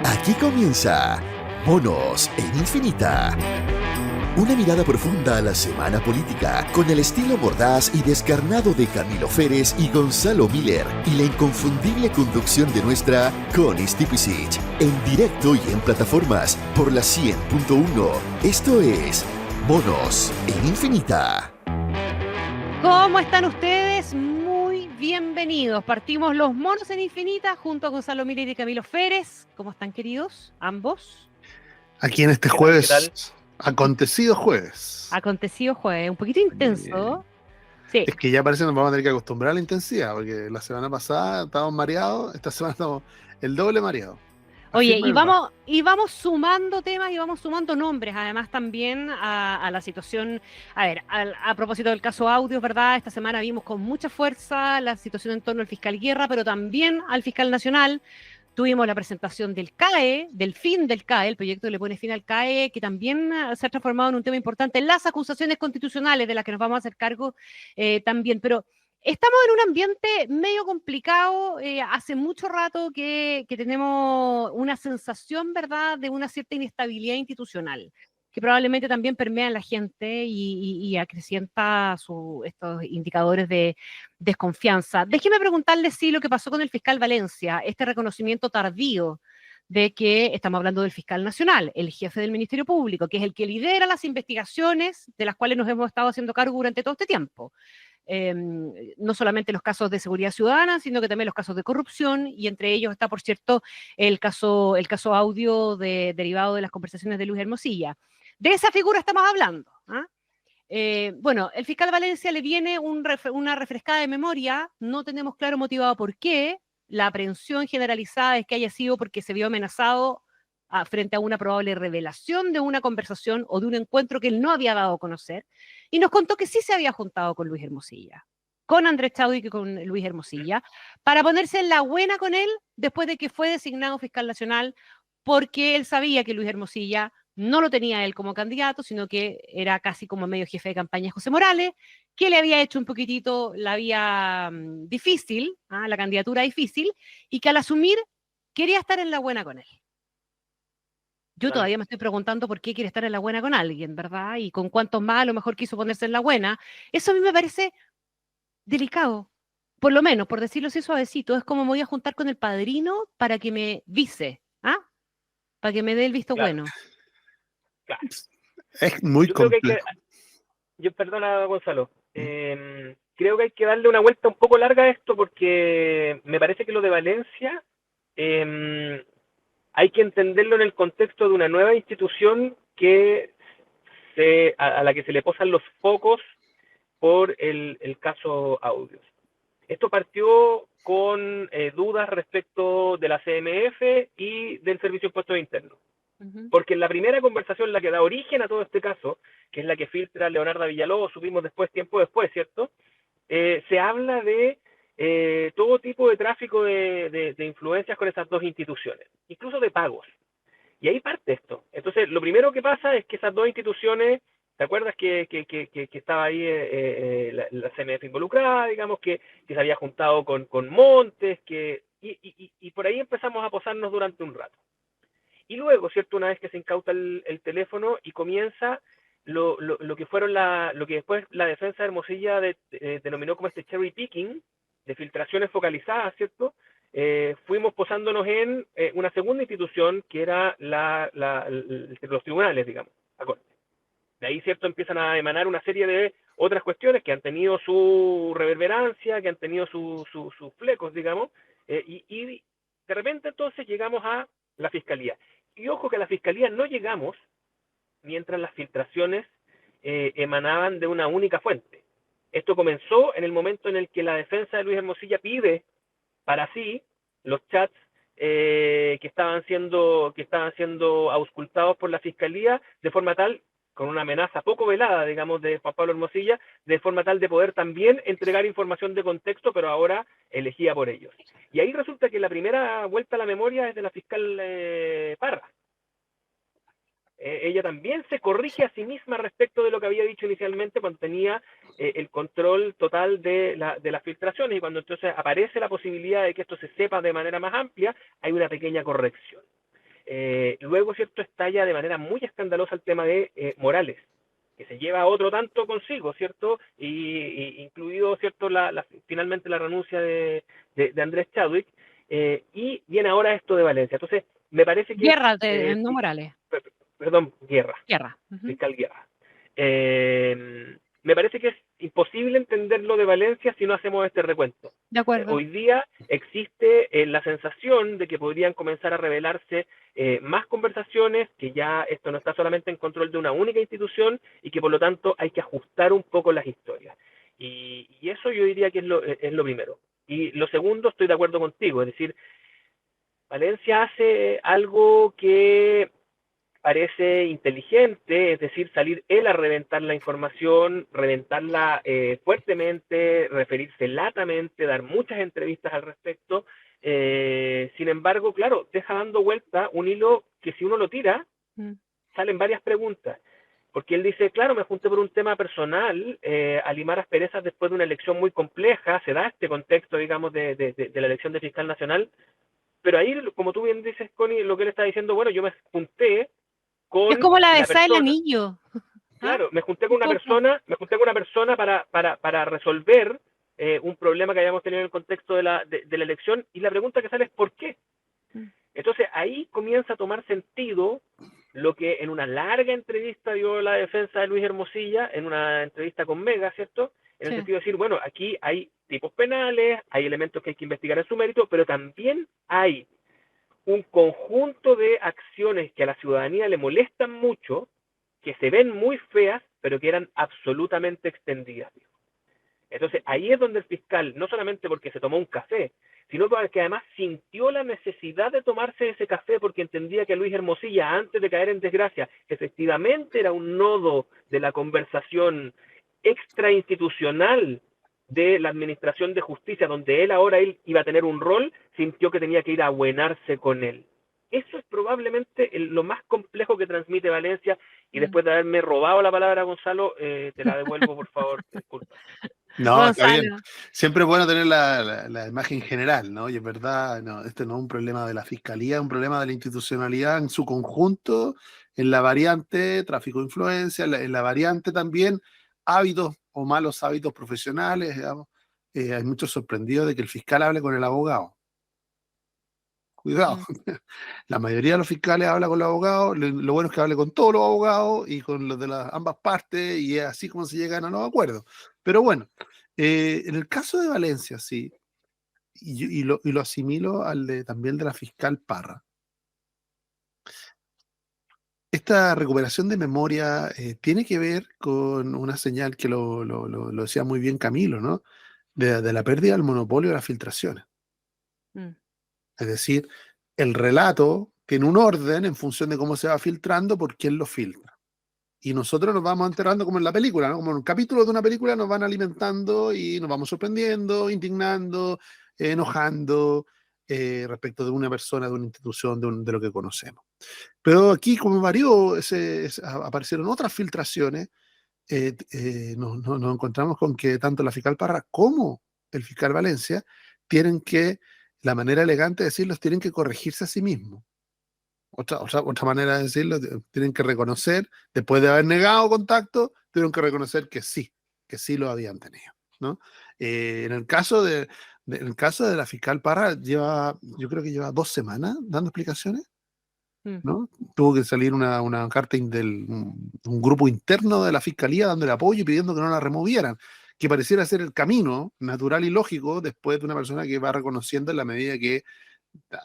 Aquí comienza Monos en Infinita. Una mirada profunda a la semana política, con el estilo mordaz y descarnado de Camilo Férez y Gonzalo Miller, y la inconfundible conducción de nuestra Connie Stipicic, en directo y en plataformas por la 100.1. Esto es Monos en Infinita. ¿Cómo están ustedes? Muy bienvenidos. Partimos los Monos en Infinita junto a Gonzalo Miller y Camilo Férez. ¿Cómo están, queridos? Ambos. Aquí en este ¿Qué tal? jueves, acontecido jueves. Acontecido jueves, un poquito intenso. Sí. Es que ya parece que nos vamos a tener que acostumbrar a la intensidad, porque la semana pasada estábamos mareados, esta semana estamos el doble mareados. Oye, y vamos sumando temas y vamos sumando nombres, además también a la situación. A ver, a propósito del caso Audios, ¿verdad? Esta semana vimos con mucha fuerza la situación en torno al fiscal Guerra, pero también al fiscal nacional. Tuvimos la presentación del CAE, del fin del CAE, el proyecto que le pone fin al CAE, que también se ha transformado en un tema importante. Las acusaciones constitucionales de las que nos vamos a hacer cargo también. Pero estamos en un ambiente medio complicado. Hace mucho rato que tenemos una sensación, ¿verdad?, de una cierta inestabilidad institucional, que probablemente también permea en la gente y acrecienta estos indicadores de desconfianza. Déjeme preguntarle si lo que pasó con el fiscal Valencia, este reconocimiento tardío de que estamos hablando del fiscal nacional, el jefe del Ministerio Público, que es el que lidera las investigaciones de las cuales nos hemos estado haciendo cargo durante todo este tiempo. No solamente los casos de seguridad ciudadana, sino que también los casos de corrupción, y entre ellos está, por cierto, el caso Audio derivado de las conversaciones de Luis Hermosilla. De esa figura estamos hablando. Bueno, el fiscal Valencia le viene una refrescada de memoria, no tenemos claro motivado por qué. La aprehensión generalizada es que haya sido porque se vio amenazado frente a una probable revelación de una conversación o de un encuentro que él no había dado a conocer, y nos contó que sí se había juntado con Luis Hermosilla, con Andrés Chadwick y con Luis Hermosilla, para ponerse en la buena con él después de que fue designado fiscal nacional, porque él sabía que Luis Hermosilla no lo tenía él como candidato, sino que era casi como medio jefe de campaña José Morales, que le había hecho un poquitito la vía difícil, la candidatura difícil, y que al asumir quería estar en la buena con él. Yo todavía me estoy preguntando por qué quiere estar en la buena con alguien, ¿verdad? Y con cuántos más a lo mejor quiso ponerse en la buena. Eso a mí me parece delicado, por lo menos, por decirlo así suavecito. Es como me voy a juntar con el padrino para que me vise, para que me dé el visto bueno. Claro. Es muy complejo. Perdona, Gonzalo. Creo que hay que darle una vuelta un poco larga a esto, porque me parece que lo de Valencia hay que entenderlo en el contexto de una nueva institución a la que se le posan los focos por el caso Audios. Esto partió con dudas respecto de la CMF y del Servicio de Impuestos Internos. Porque en la primera conversación, la que da origen a todo este caso, que es la que filtra Leonardo Villalobos, supimos tiempo después, ¿cierto? Se habla de todo tipo de tráfico de influencias con esas dos instituciones, incluso de pagos. Y ahí parte esto. Entonces, lo primero que pasa es que esas dos instituciones, ¿te acuerdas que estaba ahí la CMF involucrada, digamos, que se había juntado con Montes, y por ahí empezamos a posarnos durante un rato? Y luego, ¿cierto? Una vez que se incauta el teléfono y comienza lo que fueron lo que después la defensa de Hermosilla denominó como este cherry picking, de filtraciones focalizadas, ¿cierto? Fuimos posándonos en una segunda institución que era los tribunales, digamos, la Corte. De ahí, ¿cierto?, empiezan a emanar una serie de otras cuestiones que han tenido su reverberancia, que han tenido sus flecos, digamos, y de repente entonces llegamos a la Fiscalía. Y ojo que a la Fiscalía no llegamos mientras las filtraciones emanaban de una única fuente. Esto comenzó en el momento en el que la defensa de Luis Hermosilla pide para sí los chats que estaban siendo auscultados por la Fiscalía de forma tal, con una amenaza poco velada, digamos, de Juan Pablo Hermosilla, de forma tal de poder también entregar información de contexto, pero ahora elegida por ellos. Y ahí resulta que la primera vuelta a la memoria es de la fiscal Parra. Ella también se corrige a sí misma respecto de lo que había dicho inicialmente cuando tenía el control total de las filtraciones, y cuando entonces aparece la posibilidad de que esto se sepa de manera más amplia, hay una pequeña corrección. Luego, ¿cierto?, estalla de manera muy escandalosa el tema de Morales, que se lleva otro tanto consigo, ¿cierto? Y incluido, ¿cierto?, finalmente la renuncia de Andrés Chadwick, y viene ahora esto de Valencia. Entonces, me parece que... Guerra, no Morales. Perdón, Guerra. Guerra. Fiscal Guerra. Me parece que es imposible entender lo de Valencia si no hacemos este recuento. De acuerdo. Hoy día existe la sensación de que podrían comenzar a revelarse más conversaciones, que ya esto no está solamente en control de una única institución y que por lo tanto hay que ajustar un poco las historias. Y eso yo diría que es lo primero. Y lo segundo, estoy de acuerdo contigo, es decir, Valencia hace algo que parece inteligente, es decir, salir él a reventar la información, reventarla fuertemente, referirse latamente, dar muchas entrevistas al respecto. Sin embargo, claro, deja dando vuelta un hilo que si uno lo tira, salen varias preguntas. Porque él dice, claro, me junté por un tema personal a limar asperezas después de una elección muy compleja, se da este contexto, digamos, de la elección de fiscal nacional, pero ahí, como tú bien dices, Connie, lo que él está diciendo, bueno, yo me junté con es como la de persona, el anillo. Claro, me junté con una persona para resolver un problema que habíamos tenido en el contexto de la elección, y la pregunta que sale es ¿por qué? Entonces ahí comienza a tomar sentido lo que en una larga entrevista dio la defensa de Luis Hermosilla, en una entrevista con Mega, ¿cierto? En el sentido de decir, bueno, aquí hay tipos penales, hay elementos que hay que investigar en su mérito, pero también hay un conjunto de acciones que a la ciudadanía le molestan mucho, que se ven muy feas, pero que eran absolutamente extendidas. Entonces, ahí es donde el fiscal, no solamente porque se tomó un café, sino porque además sintió la necesidad de tomarse ese café porque entendía que Luis Hermosilla, antes de caer en desgracia, efectivamente era un nodo de la conversación extrainstitucional de la administración de justicia, donde él iba a tener un rol, sintió que tenía que ir a abuenarse con él. Eso es probablemente lo más complejo que transmite Valencia, y después de haberme robado la palabra, Gonzalo, te la devuelvo, por favor, disculpa. No, está bien. Siempre es bueno tener la imagen general, ¿no? Y es verdad, no, este no es un problema de la fiscalía, es un problema de la institucionalidad en su conjunto, en la variante tráfico de influencia, en la variante también hábitos o malos hábitos profesionales, digamos. Hay muchos sorprendidos de que el fiscal hable con el abogado. Cuidado. La mayoría de los fiscales habla con los abogados, lo bueno es que hable con todos los abogados y con los de ambas partes, y es así como se llegan a los acuerdos. Pero bueno, en el caso de Valencia, sí, y lo asimilo también de la fiscal Parra. Esta recuperación de memoria tiene que ver con una señal que lo decía muy bien Camilo, ¿no? De la pérdida del monopolio de las filtraciones. Es decir, el relato tiene un orden en función de cómo se va filtrando, por quién lo filtra. Y nosotros nos vamos enterando como en la película, ¿no? Como en un capítulo de una película nos van alimentando y nos vamos sorprendiendo, indignando, enojando respecto de una persona, de una institución, de lo que conocemos. Pero aquí, como varió, aparecieron otras filtraciones, nos encontramos con que tanto la fiscal Parra como el fiscal Valencia tienen que, la manera elegante de decirlo, tienen que corregirse a sí mismos. Otra manera de decirlo, tienen que reconocer, después de haber negado contacto, tuvieron que reconocer que sí lo habían tenido, ¿no? En el caso de la fiscal Parra, yo creo que lleva 2 semanas dando explicaciones, ¿no? Tuvo que salir una carta un grupo interno de la fiscalía dándole apoyo y pidiendo que no la removieran, que pareciera ser el camino natural y lógico después de una persona que va reconociendo en la medida que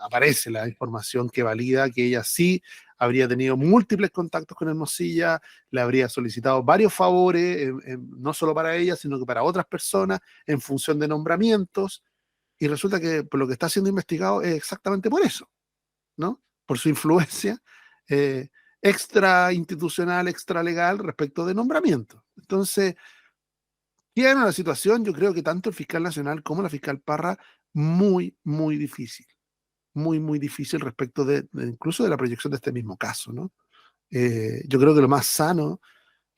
aparece la información que valida que ella sí habría tenido múltiples contactos con Hermosilla, le habría solicitado varios favores, no solo para ella, sino que para otras personas, en función de nombramientos, y resulta que por lo que está siendo investigado es exactamente por eso, ¿no? Por su influencia extra institucional, extra legal respecto de nombramientos. Entonces, tiene una situación, yo creo que tanto el fiscal nacional como la fiscal Parra, muy, muy difícil. Muy, muy difícil respecto incluso de la proyección de este mismo caso, ¿no? Yo creo que lo más sano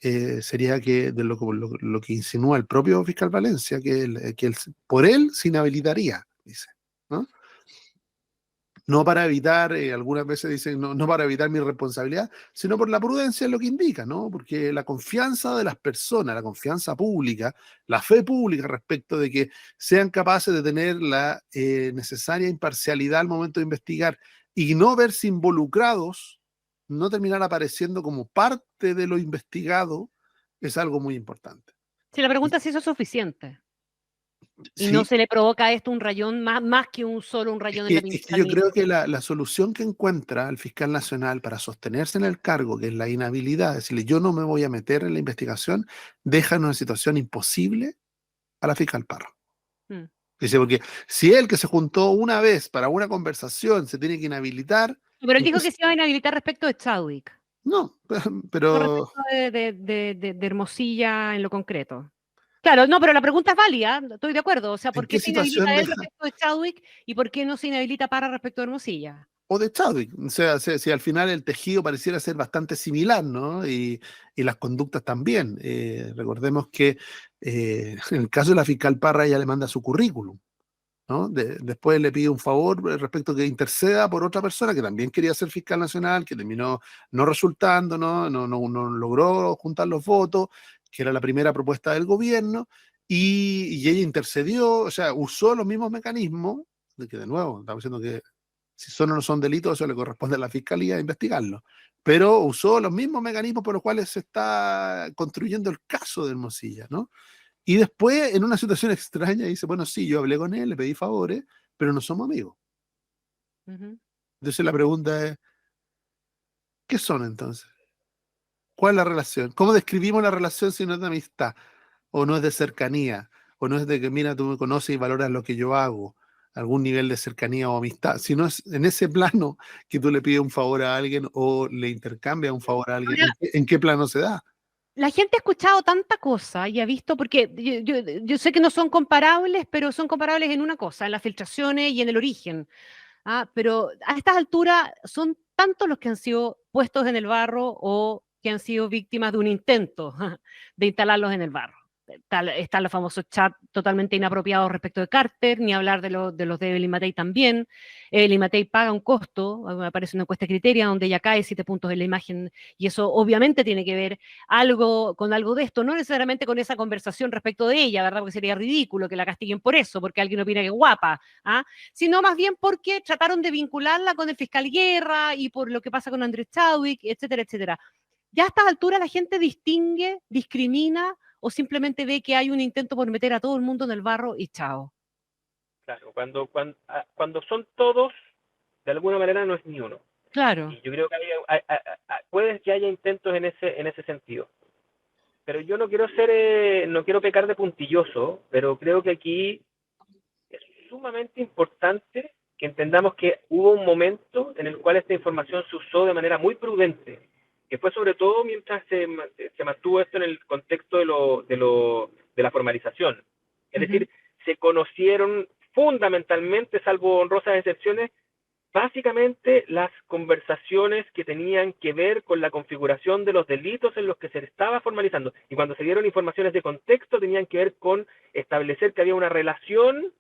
sería que de lo que insinúa el propio fiscal Valencia, que por él se inhabilitaría, dice, ¿no? no para evitar, algunas veces dicen, no para evitar mi responsabilidad, sino por la prudencia es lo que indica, ¿no? Porque la confianza de las personas, la confianza pública, la fe pública respecto de que sean capaces de tener la necesaria imparcialidad al momento de investigar y no verse involucrados, no terminar apareciendo como parte de lo investigado, es algo muy importante. Si la pregunta es si eso es suficiente y no Sí, se le provoca a esto un rayón, más que un rayón en la es que yo creo que administración. la solución que encuentra el fiscal nacional para sostenerse en el cargo, que es la inhabilidad, decirle yo no me voy a meter en la investigación, deja en una situación imposible a la fiscal Parra. Mm. Dice, porque si él que se juntó una vez para una conversación se tiene que inhabilitar, Pero él dijo que entonces, se iba a inhabilitar respecto de Chadwick, no, no pero respecto de Hermosilla en lo concreto. Claro, no, pero la pregunta es válida, estoy de acuerdo. O sea, ¿en ¿por qué qué se situación inhabilita él deja? respecto de Chadwick y por qué no se inhabilita Parra respecto de Hermosilla? O de Chadwick. O sea, si al final el tejido pareciera ser bastante similar, ¿no? Y las conductas también. Recordemos que en el caso de la fiscal Parra, ella le manda su currículum, ¿no? Después le pide un favor respecto a que interceda por otra persona que también quería ser fiscal nacional, que terminó no resultando, ¿no? No logró juntar los votos, que era la primera propuesta del gobierno, y ella intercedió, o sea, usó los mismos mecanismos, de que de nuevo, estamos diciendo que si son o no son delitos, eso le corresponde a la fiscalía investigarlo. Pero usó los mismos mecanismos por los cuales se está construyendo el caso de Hermosilla, ¿no? Y después, en una situación extraña, dice, bueno, sí, yo hablé con él, le pedí favores, pero no somos amigos. Ujú. Entonces la pregunta es, ¿qué son entonces? ¿Cuál es la relación? ¿Cómo describimos la relación si no es de amistad? ¿O no es de cercanía? ¿O no es de que, mira, tú me conoces y valoras lo que yo hago? Algún nivel de cercanía o amistad. Si no es en ese plano que tú le pides un favor a alguien o le intercambias un favor a alguien, Ahora, en qué plano se da? la gente ha escuchado tanta cosa y ha visto, porque yo sé que no son comparables, pero son comparables en una cosa, en las filtraciones y en el origen. Pero a estas alturas son tantos los que han sido puestos en el barro o que han sido víctimas de un intento de instalarlos en el barro. Están los famosos chats totalmente inapropiados respecto de Carter, ni hablar de los de Evelyn Matei también. Evelyn Matei paga un costo, me aparece una encuesta Criteria donde ella cae 7 puntos en la imagen, y eso obviamente tiene que ver con algo de esto, no necesariamente con esa conversación respecto de ella, ¿verdad? Porque sería ridículo que la castiguen por eso, porque alguien opina que es guapa, sino más bien porque trataron de vincularla con el fiscal Guerra y por lo que pasa con Andrés Chadwick, etcétera, etcétera. Ya a estas alturas la gente distingue, discrimina o simplemente ve que hay un intento por meter a todo el mundo en el barro y chao. Claro, cuando son todos, de alguna manera no es ni uno. Claro. Y yo creo que puede que haya intentos en ese sentido. Pero yo no quiero no quiero pecar de puntilloso, pero creo que aquí es sumamente importante que entendamos que hubo un momento en el cual esta información se usó de manera muy prudente, que fue sobre todo mientras se mantuvo esto en el contexto de la formalización. Es Ujú. decir, se conocieron fundamentalmente, salvo honrosas excepciones, básicamente las conversaciones que tenían que ver con la configuración de los delitos en los que se estaba formalizando. Y cuando se dieron informaciones de contexto, tenían que ver con establecer que había una relación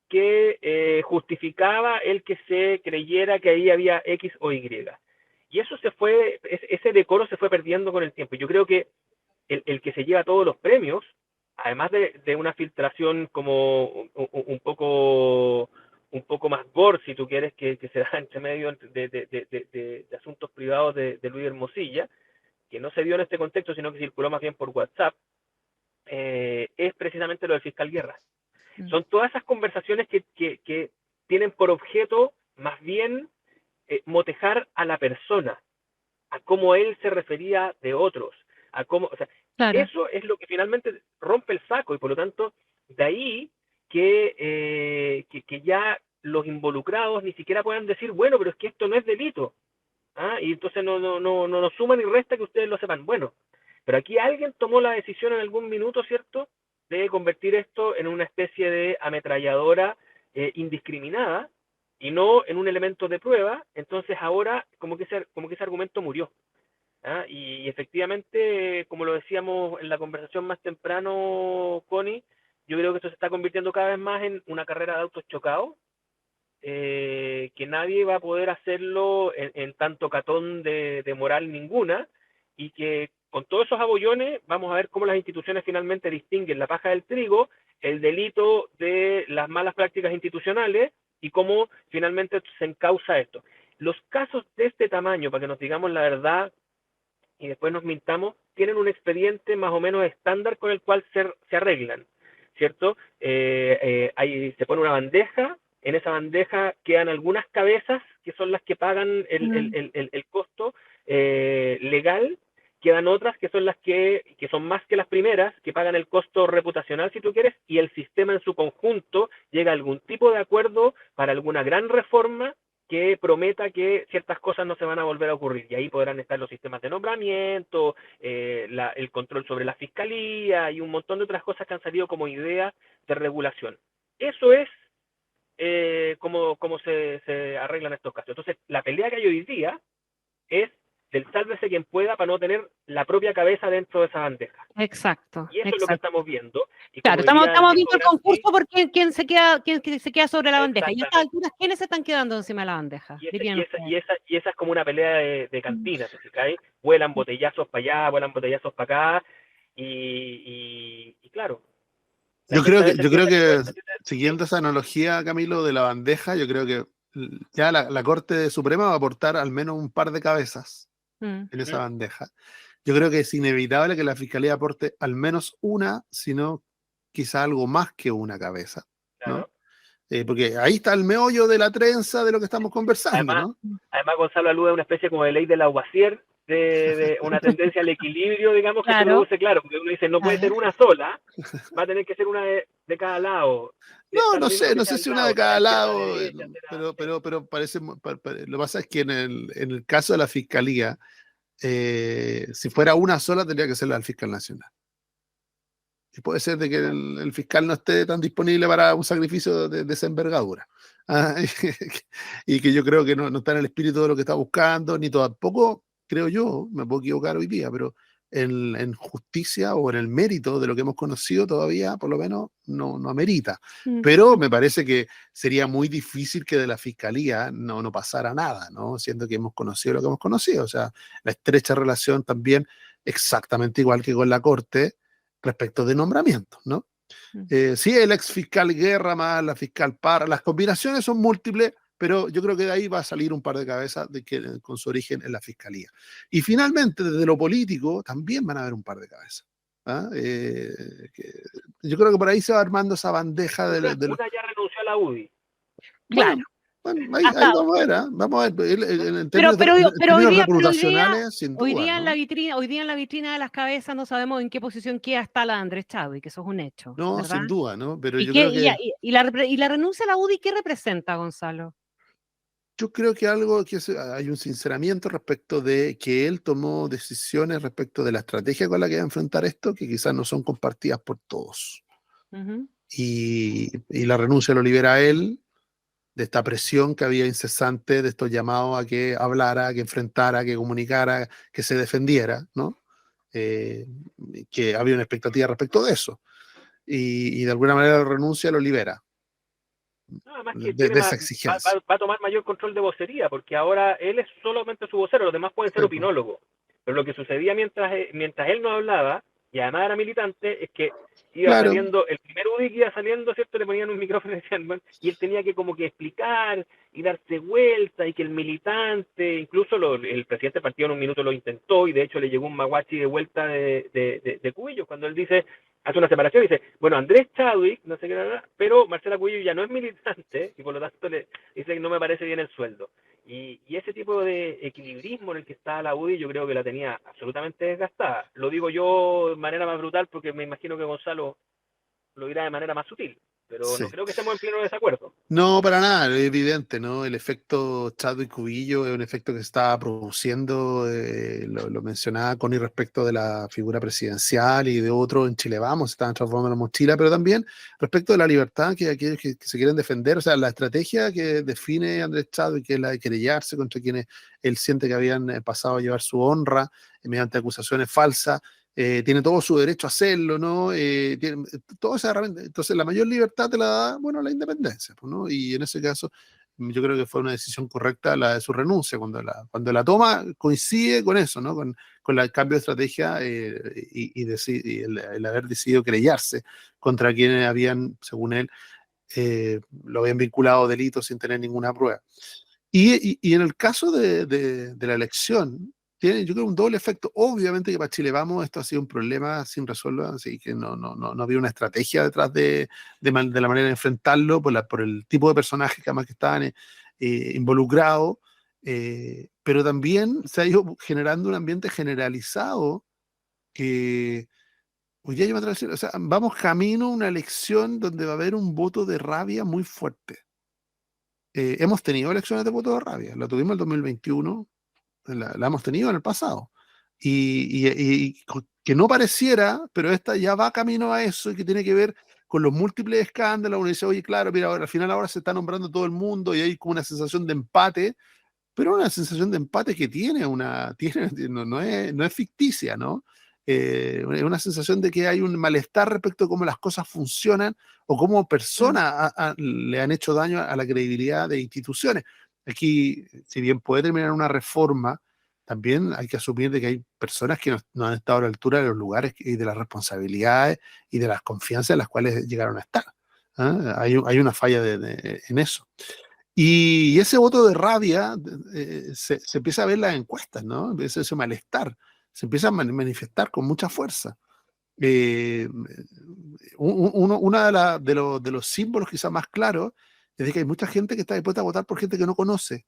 que justificaba el que se creyera que ahí había X o Y. Y eso ese decoro se fue perdiendo con el tiempo. Yo creo que el que se lleva todos los premios, además de una filtración como un poco más gore, si tú quieres, que se da entre medio de asuntos privados de Luis Hermosilla, que no se dio en este contexto, sino que circuló más bien por WhatsApp, es precisamente lo del fiscal Guerra. Mm. Son todas esas conversaciones que tienen por objeto más bien motejar a la persona, a cómo él se refería de otros, a cómo, o sea, Claro. eso es lo que finalmente rompe el saco y por lo tanto, de ahí que ya los involucrados ni siquiera puedan decir, bueno, pero es que esto no es delito, y entonces no nos suma ni resta que ustedes lo sepan. Bueno, pero aquí alguien tomó la decisión en algún minuto, ¿cierto?, de convertir esto en una especie de ametralladora indiscriminada y no en un elemento de prueba. Entonces ahora como que ese argumento murió. Y efectivamente, como lo decíamos en la conversación más temprano, Connie, yo creo que esto se está convirtiendo cada vez más en una carrera de autos chocados, que nadie va a poder hacerlo en tanto catón de moral ninguna, y que con todos esos abollones vamos a ver cómo las instituciones finalmente distinguen la paja del trigo, el delito de las malas prácticas institucionales, y cómo finalmente se encausa esto. Los casos de este tamaño, para que nos digamos la verdad y después nos mintamos, tienen un expediente más o menos estándar con el cual se arreglan, ¿cierto? Se pone una bandeja, en esa bandeja quedan algunas cabezas que son las que pagan el costo legal, quedan otras que son las que son más que las primeras, que pagan el costo reputacional, si tú quieres, y el sistema en su conjunto llega a algún tipo de acuerdo para alguna gran reforma que prometa que ciertas cosas no se van a volver a ocurrir. Y ahí podrán estar los sistemas de nombramiento, el control sobre la fiscalía y un montón de otras cosas que han salido como ideas de regulación. Eso es como se arreglan estos casos. Entonces, la pelea que hay hoy día es del sálvese quien pueda para no tener la propia cabeza dentro de esa bandeja. Exacto. Y eso es lo que estamos viendo. Y claro, estamos viendo el concurso por quién se queda sobre la bandeja. Y a estas alturas, ¿quiénes se están quedando encima de la bandeja? Y esa es como una pelea de cantina, ¿se cae? Vuelan botellazos para allá, vuelan botellazos para acá, y claro. Yo creo que siguiendo esa analogía, Camilo, de la bandeja, yo creo que ya la Corte Suprema va a aportar al menos un par de cabezas en esa bandeja. Yo creo que es inevitable que la Fiscalía aporte al menos una, sino quizá algo más que una cabeza, ¿no? Claro. Porque ahí está el meollo de la trenza de lo que estamos conversando, además, ¿no? Además, Gonzalo alude a una especie como de ley de Lavoisier, de una tendencia al equilibrio, digamos, que se produce, claro, porque uno dice, no puede ser una sola, va a tener que ser una de cada lado. No sé si una de cada lado, pero parece, lo que pasa es que en el caso de la Fiscalía, si fuera una sola tendría que ser la del fiscal nacional. Y puede ser de que el fiscal no esté tan disponible para un sacrificio de esa envergadura. Y que yo creo que no está en el espíritu de lo que está buscando, ni tampoco, creo yo, me puedo equivocar hoy día, pero en justicia o en el mérito de lo que hemos conocido todavía, por lo menos, no amerita. Pero me parece que sería muy difícil que de la Fiscalía no pasara nada, ¿no? Siendo que hemos conocido lo que hemos conocido. O sea, la estrecha relación también, exactamente igual que con la Corte, respecto de nombramientos, ¿no? Sí, el ex fiscal Guerra más la fiscal Parra, las combinaciones son múltiples, pero yo creo que de ahí va a salir un par de cabezas con su origen en la Fiscalía. Y finalmente, desde lo político, también van a haber un par de cabezas. Yo creo que por ahí se va armando esa bandeja de... Una ya renunció a la UDI. Claro. Bueno, ahí vamos a ver, vamos a ver. En términos reputacionales, sin duda. Hoy día en la vitrina de las cabezas no sabemos en qué posición queda hasta la Andrés Chadwick, que eso es un hecho. No, ¿verdad? sin duda, ¿no? Pero yo creo que... ¿Y la renuncia a la UDI qué representa, Gonzalo? Yo creo que hay un sinceramiento respecto de que él tomó decisiones respecto de la estrategia con la que va a enfrentar esto, que quizás no son compartidas por todos. Y la renuncia lo libera a él de esta presión que había incesante, de estos llamados a que hablara, que enfrentara, que comunicara, que se defendiera, ¿no? Que había una expectativa respecto de eso. Y de alguna manera la renuncia lo libera. No, además que esa exigencia. Va a tomar mayor control de vocería, porque ahora él es solamente su vocero, los demás pueden ser opinólogos. Pero lo que sucedía mientras él no hablaba, y además era militante, es que iba saliendo, el primer UDI que iba saliendo, ¿cierto? Le ponían un micrófono y decían, bueno, y él tenía que como que explicar y darse vuelta, y que el militante, incluso el presidente del partido en un minuto lo intentó, y de hecho le llegó un maguachi de vuelta de Cubillos, cuando él dice, hace una separación, dice, bueno, Andrés Chadwick, no sé qué nada, pero Marcela Cubillos ya no es militante, y por lo tanto le dice que no me parece bien el sueldo. Y ese tipo de equilibrismo en el que está la UDI, yo creo que la tenía absolutamente desgastada. Lo digo yo de manera más brutal porque me imagino que Gonzalo lo dirá de manera más sutil, pero no creo que estemos en pleno desacuerdo. No, para nada, es evidente, ¿no? El efecto Chadwick Cubillo es un efecto que se está produciendo, lo mencionaba Connie respecto de la figura presidencial y de otro en Chile Vamos, se estaban transformando en la mochila, pero también respecto de la libertad que aquellos que se quieren defender, o sea, la estrategia que define Andrés Chadwick, que es la de querellarse contra quienes él siente que habían pasado a llevar su honra mediante acusaciones falsas. Tiene todo su derecho a hacerlo, ¿no? Tiene toda esa herramienta. Entonces, la mayor libertad te la da, bueno, la independencia, pues, ¿no? Y en ese caso, yo creo que fue una decisión correcta la de su renuncia, cuando la toma coincide con eso, ¿no? Con el cambio de estrategia y el haber decidido querellarse contra quienes habían, según él, lo habían vinculado a delitos sin tener ninguna prueba. Y en el caso de la elección, tiene, yo creo, un doble efecto. Obviamente que para Chile Vamos esto ha sido un problema sin resolver, así que no había una estrategia detrás de la manera de enfrentarlo, por el tipo de personajes que además que estaban involucrados, pero también se ha ido generando un ambiente generalizado que hoy día yo me atrevo a decir, o sea, vamos camino a una elección donde va a haber un voto de rabia muy fuerte. Hemos tenido elecciones de voto de rabia, la tuvimos en el 2021, la hemos tenido en el pasado. Que no pareciera, pero esta ya va camino a eso y que tiene que ver con los múltiples escándalos. Uno dice, oye, claro, mira, ahora, al final ahora se está nombrando todo el mundo y hay como una sensación de empate, pero una sensación de empate que no es ficticia, ¿no? Es una sensación de que hay un malestar respecto a cómo las cosas funcionan o cómo personas le han hecho daño a la credibilidad de instituciones. Aquí, si bien puede terminar una reforma, también hay que asumir de que hay personas que no han estado a la altura de los lugares y de las responsabilidades y de las confianzas en las cuales llegaron a estar. ¿Ah? Hay una falla en eso. Y ese voto de rabia se empieza a ver en las encuestas, ¿no? Ese malestar se empieza a manifestar con mucha fuerza. Eh, Una de los símbolos quizás más claros es de que hay mucha gente que está dispuesta a votar por gente que no conoce,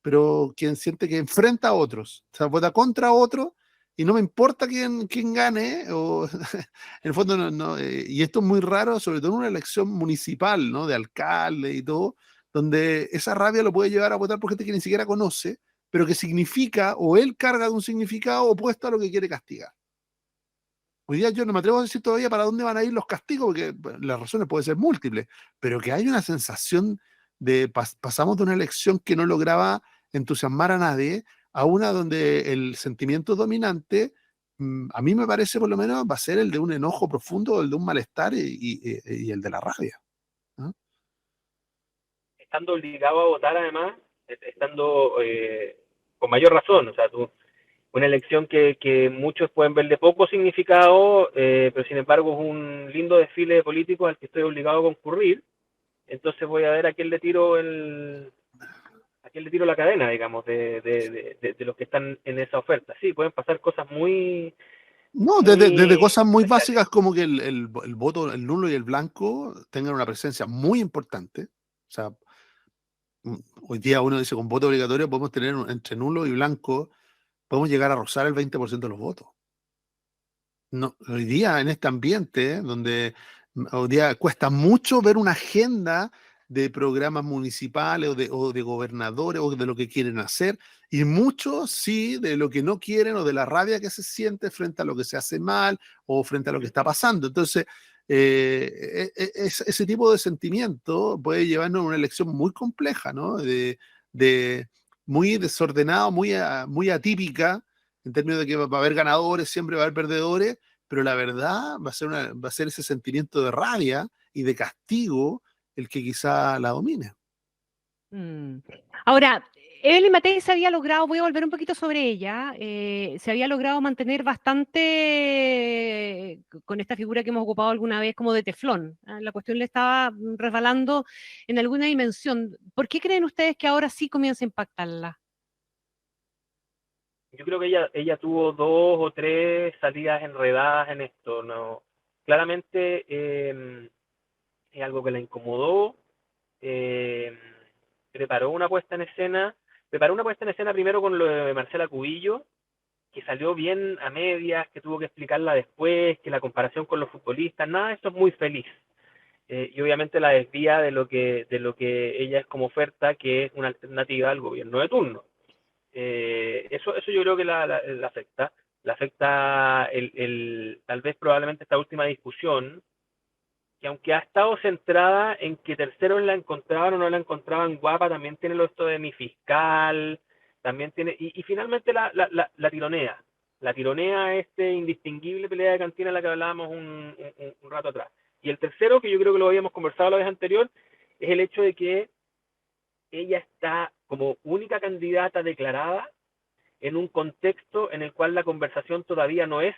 pero quien siente que enfrenta a otros, o sea, vota contra otros y no me importa quién gane, o en el fondo y esto es muy raro, sobre todo en una elección municipal, ¿no? De alcalde y todo, donde esa rabia lo puede llevar a votar por gente que ni siquiera conoce, pero que significa, o él carga de un significado opuesto a lo que quiere castigar. Hoy día yo no me atrevo a decir todavía para dónde van a ir los castigos, porque las razones pueden ser múltiples, pero que hay una sensación de pasamos de una elección que no lograba entusiasmar a nadie a una donde el sentimiento dominante, a mí me parece por lo menos, va a ser el de un enojo profundo, el de un malestar y el de la rabia, ¿no? Estando obligado a votar, además, estando con mayor razón, o sea, una elección que muchos pueden ver de poco significado, pero sin embargo es un lindo desfile de políticos al que estoy obligado a concurrir. Entonces voy a ver a quién le tiro la cadena, digamos, de los que están en esa oferta. Sí, pueden pasar cosas muy, No, desde muy cosas muy especiales. básicas como que el voto, el nulo y el blanco tengan una presencia muy importante. O sea, hoy día uno dice con voto obligatorio podemos tener entre nulo y blanco, podemos llegar a rozar el 20% de los votos. No, hoy día en este ambiente donde hoy día cuesta mucho ver una agenda de programas municipales o de gobernadores o de lo que quieren hacer, y muchos sí de lo que no quieren o de la rabia que se siente frente a lo que se hace mal o frente a lo que está pasando. Entonces, ese tipo de sentimiento puede llevarnos a una elección muy compleja, ¿no? De muy desordenado, muy atípica, en términos de que va a haber ganadores, siempre va a haber perdedores, pero la verdad va a ser ese sentimiento de rabia y de castigo el que quizá la domine. Mm. Ahora, Evelyn Matei se había logrado, voy a volver un poquito sobre ella, se había logrado mantener bastante con esta figura que hemos ocupado alguna vez como de teflón. La cuestión le estaba resbalando en alguna dimensión. ¿Por qué creen ustedes que ahora sí comienza a impactarla? Yo creo que ella tuvo 2 o 3 salidas enredadas en esto, ¿no? Claramente es algo que la incomodó. eh, preparó una puesta en escena primero con lo de Marcela Cubillo, que salió bien a medias, que tuvo que explicarla después, que la comparación con los futbolistas, nada, esto es muy feliz. Y obviamente la desvía de lo que ella es como oferta, que es una alternativa al gobierno de turno. Eso yo creo que la afecta. La afecta tal vez probablemente esta última discusión, que aunque ha estado centrada en que terceros la encontraban o no la encontraban guapa, también tiene lo esto de mi fiscal, también tiene, y finalmente la tironea. La tironea este indistinguible pelea de cantina a la que hablábamos un rato atrás. Y el tercero, que yo creo que lo habíamos conversado la vez anterior, es el hecho de que ella está como única candidata declarada en un contexto en el cual la conversación todavía no es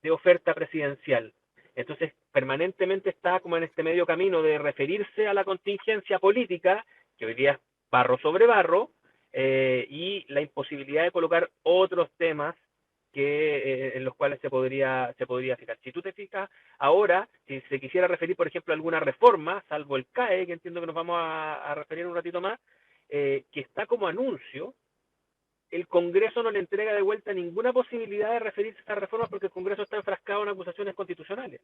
de oferta presidencial. Entonces, permanentemente está como en este medio camino de referirse a la contingencia política, que hoy día es barro sobre barro, y la imposibilidad de colocar otros temas en los cuales se podría fijar. Si tú te fijas, ahora, si se quisiera referir, por ejemplo, a alguna reforma, salvo el CAE, que entiendo que nos vamos a referir un ratito más, que está como anuncio, el Congreso no le entrega de vuelta ninguna posibilidad de referirse a esta reforma porque el Congreso está enfrascado en acusaciones constitucionales,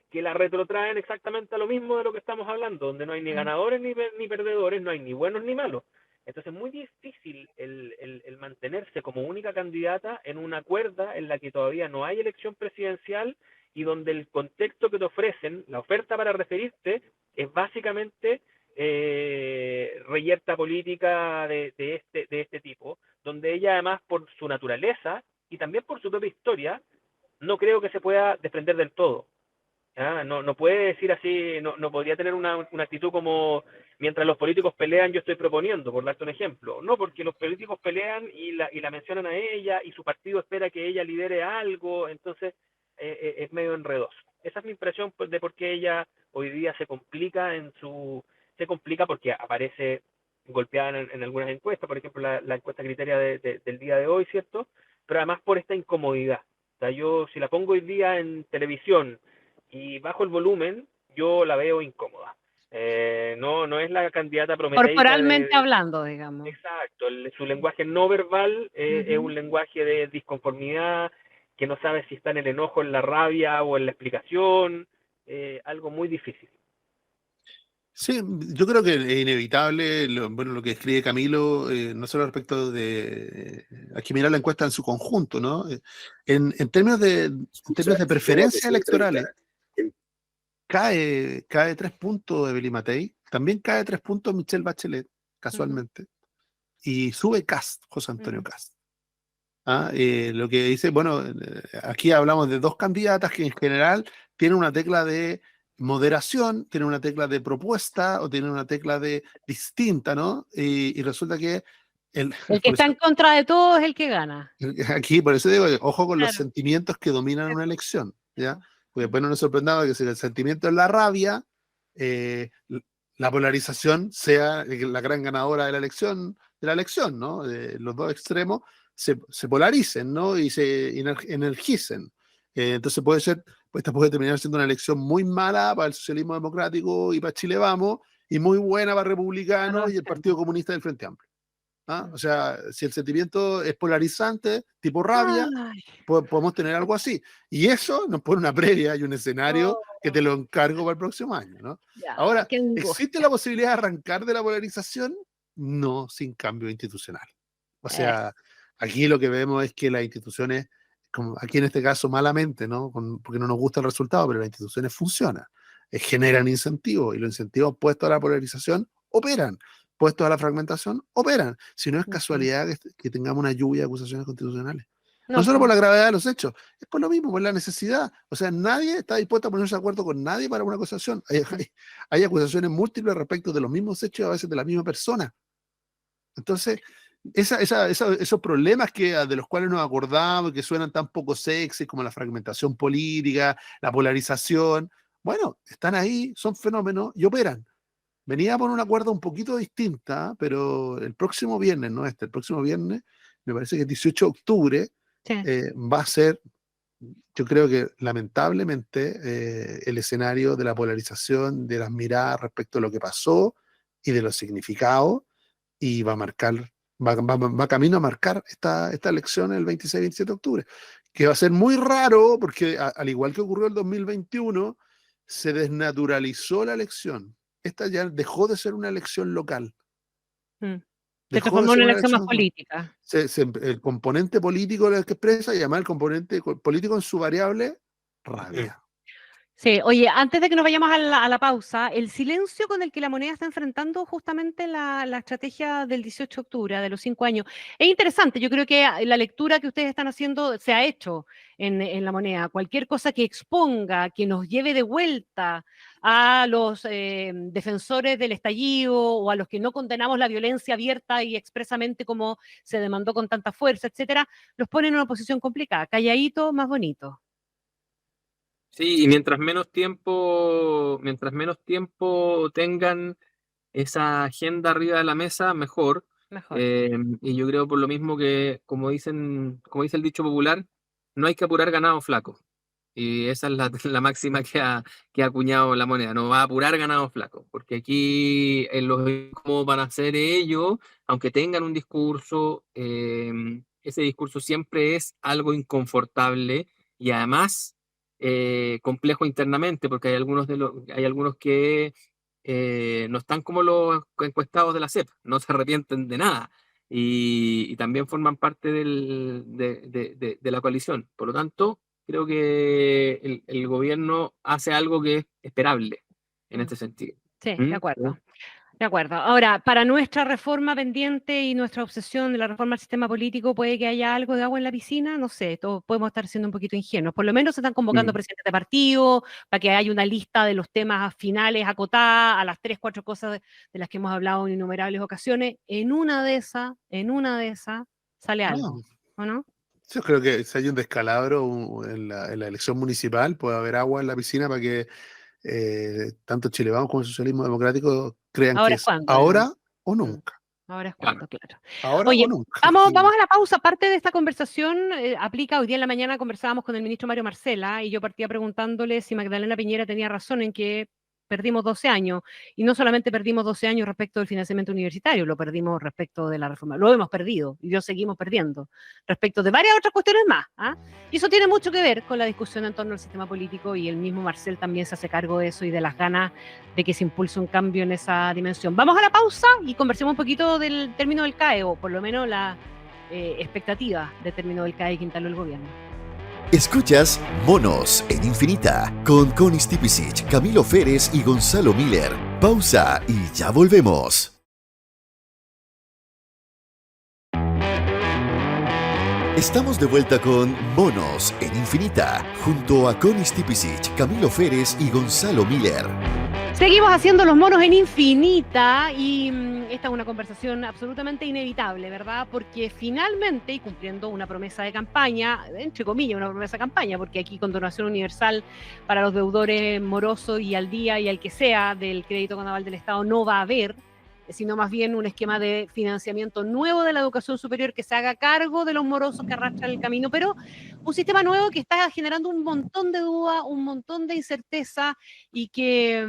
que la retrotraen exactamente a lo mismo de lo que estamos hablando, donde no hay ni ganadores ni perdedores, no hay ni buenos ni malos. Entonces es muy difícil el mantenerse como única candidata en una cuerda en la que todavía no hay elección presidencial y donde el contexto que te ofrecen, la oferta para referirte, es básicamente reyerta política de este tipo, donde ella además por su naturaleza y también por su propia historia, no creo que se pueda desprender del todo. No puede decir así, no podría tener una actitud como mientras los políticos pelean yo estoy proponiendo, por darte un ejemplo. No, porque los políticos pelean y la mencionan a ella y su partido espera que ella lidere algo, entonces es medio enredoso. Esa es mi impresión de por qué ella hoy día se complica porque aparece golpeada en algunas encuestas, por ejemplo la encuesta criteria del día de hoy, ¿cierto? Pero además por esta incomodidad. O sea, yo si la pongo hoy día en televisión y bajo el volumen, yo la veo incómoda. No es la candidata prometida. Corporalmente hablando, digamos. Exacto, su lenguaje no verbal es un lenguaje de disconformidad, que no sabe si está en el enojo, en la rabia o en la explicación, algo muy difícil. Sí, yo creo que es inevitable lo que escribe Camilo, no solo respecto de hay que mirar la encuesta en su conjunto, ¿no? En términos de preferencias electorales, cae 3 puntos Evelyn Matei, también cae 3 puntos Michelle Bachelet, casualmente, y sube Kast, José Antonio Kast. Lo que dice, bueno, aquí hablamos de dos candidatas que en general tienen una tecla de moderación, tienen una tecla de propuesta o tienen una tecla de distinta, ¿no? Y resulta que el que está en contra de todo es el que gana. Aquí, por eso digo, ojo con los sentimientos que dominan una elección, ¿ya? Porque después no nos sorprendamos que si el sentimiento es la rabia, la polarización sea la gran ganadora de la elección, ¿no? Los dos extremos se polaricen, ¿no? Y se energicen. Entonces esta puede terminar siendo una elección muy mala para el socialismo democrático y para Chile Vamos, y muy buena para republicanos y el Partido Comunista del Frente Amplio. O sea, si el sentimiento es polarizante, tipo rabia, podemos tener algo así. Y eso nos pone una previa y un escenario que te lo encargo para el próximo año, ¿no? Ahora, ¿existe la posibilidad de arrancar de la polarización? No, sin cambio institucional. O sea, aquí lo que vemos es que las instituciones, como aquí en este caso malamente, ¿no? Porque no nos gusta el resultado, pero las instituciones funcionan, generan incentivos, y los incentivos puestos a la polarización operan, puestos a la fragmentación operan. Si no es casualidad que tengamos una lluvia de acusaciones constitucionales. No solo por la gravedad de los hechos, es por lo mismo, por la necesidad. O sea, nadie está dispuesto a ponerse de acuerdo con nadie para una acusación. Hay acusaciones múltiples respecto de los mismos hechos, a veces de la misma persona. Entonces, esos problemas de los cuales nos acordamos, que suenan tan poco sexy, como la fragmentación política, la polarización, bueno, están ahí, son fenómenos y operan. Venía por una cuerda un poquito distinta, pero el próximo viernes, el próximo viernes, me parece que el 18 de octubre, va a ser, yo creo que lamentablemente, el escenario de la polarización, de las miradas respecto a lo que pasó y de los significados, y va camino a marcar esta elección el 26-27 de octubre, que va a ser muy raro porque al igual que ocurrió el 2021, se desnaturalizó la elección. Esta ya dejó de ser una elección local. Se transformó en una elección más política. El componente político que expresa, y además el componente político en su variable, rabia. Sí, oye, antes de que nos vayamos a la pausa, el silencio con el que la moneda está enfrentando justamente la estrategia del 18 de octubre, de los 5 años, es interesante. Yo creo que la lectura que ustedes están haciendo se ha hecho en la moneda. Cualquier cosa que exponga, que nos lleve de vuelta a los defensores del estallido o a los que no condenamos la violencia abierta y expresamente como se demandó con tanta fuerza, etcétera, los pone en una posición complicada. Calladito, más bonito. Sí, y mientras menos tiempo tengan esa agenda arriba de la mesa, mejor. Mejor. Y yo creo por lo mismo que, como dice el dicho popular, no hay que apurar ganado flaco. Y esa es la, la máxima que ha acuñado la moneda. No va a apurar ganado flaco, porque aquí cómo van a hacer ellos, aunque tengan un discurso, ese discurso siempre es algo inconfortable y además complejo internamente, porque hay algunos que no están como los encuestados de la CEP, no se arrepienten de nada y también forman parte de la coalición. Por lo tanto, creo que el gobierno hace algo que es esperable en este sentido. Sí, de ¿Mm? acuerdo. De acuerdo. Ahora, para nuestra reforma pendiente y nuestra obsesión de la reforma al sistema político, ¿puede que haya algo de agua en la piscina? No sé, todos podemos estar siendo un poquito ingenuos. Por lo menos se están convocando Mm. presidentes de partido para que haya una lista de los temas finales acotada a las 3, 4 cosas de las que hemos hablado en innumerables ocasiones. En una de esas sale algo, No, ¿o no? yo creo que si hay un descalabro en la elección municipal, puede haber agua en la piscina para que tanto Chile Vamos como el socialismo democrático crean que Ahora es es cuando, además. ahora o Mm. nunca. Ahora es Claro. cuando, claro. Ahora o Oye, nunca. vamos a la pausa. Parte de esta conversación aplica, hoy día en la mañana conversábamos con el ministro Mario Marcela y yo partía preguntándole si Magdalena Piñera tenía razón en que perdimos 12 años. Y no solamente perdimos 12 años respecto del financiamiento universitario, lo perdimos respecto de la reforma. Lo hemos perdido y lo seguimos perdiendo respecto de varias otras cuestiones más. ¿Ah? Y eso tiene mucho que ver con la discusión en torno al sistema político y el mismo Marcel también se hace cargo de eso y de las ganas de que se impulse un cambio en esa dimensión. Vamos a la pausa y conversemos un poquito del término del CAE, o por lo menos la expectativa de término del CAE que instaló el gobierno. Escuchas Monos en Infinita con Connie Stipicic, Camilo Férez y Gonzalo Miller. Pausa y ya volvemos. Estamos de vuelta con Monos en Infinita junto a Connie Stipicic, Camilo Férez y Gonzalo Miller. Seguimos haciendo los monos en Infinita y esta es una conversación absolutamente inevitable, ¿verdad? Porque finalmente, y cumpliendo una promesa de campaña, entre comillas una promesa de campaña, porque aquí condonación universal para los deudores morosos y al día y al que sea del crédito con aval del Estado no va a haber, sino más bien un esquema de financiamiento nuevo de la educación superior que se haga cargo de los morosos que arrastran el camino, pero un sistema nuevo que está generando un montón de dudas, un montón de incerteza y que,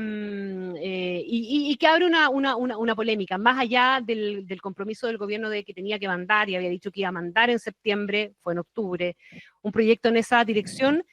y que abre una polémica, más allá del compromiso del gobierno de que tenía que mandar, y había dicho que iba a mandar en septiembre, fue en octubre, un proyecto en esa dirección.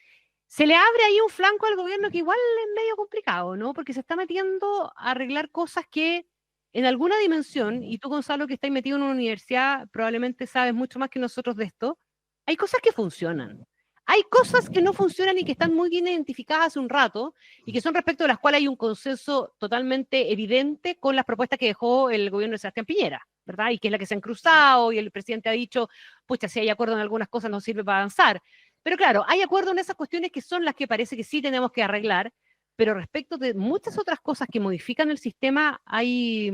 Se le abre ahí un flanco al gobierno que igual es medio complicado, ¿no? Porque se está metiendo a arreglar cosas que en alguna dimensión, y tú, Gonzalo, que estás metido en una universidad, probablemente sabes mucho más que nosotros de esto, hay cosas que funcionan. Hay cosas que no funcionan y que están muy bien identificadas hace un rato y que son respecto de las cuales hay un consenso totalmente evidente con las propuestas que dejó el gobierno de Sebastián Piñera, ¿verdad? Y que es la que se han cruzado y el presidente ha dicho, pucha, si hay acuerdo en algunas cosas no sirve para avanzar. Pero claro, hay acuerdo en esas cuestiones que son las que parece que sí tenemos que arreglar, pero respecto de muchas otras cosas que modifican el sistema hay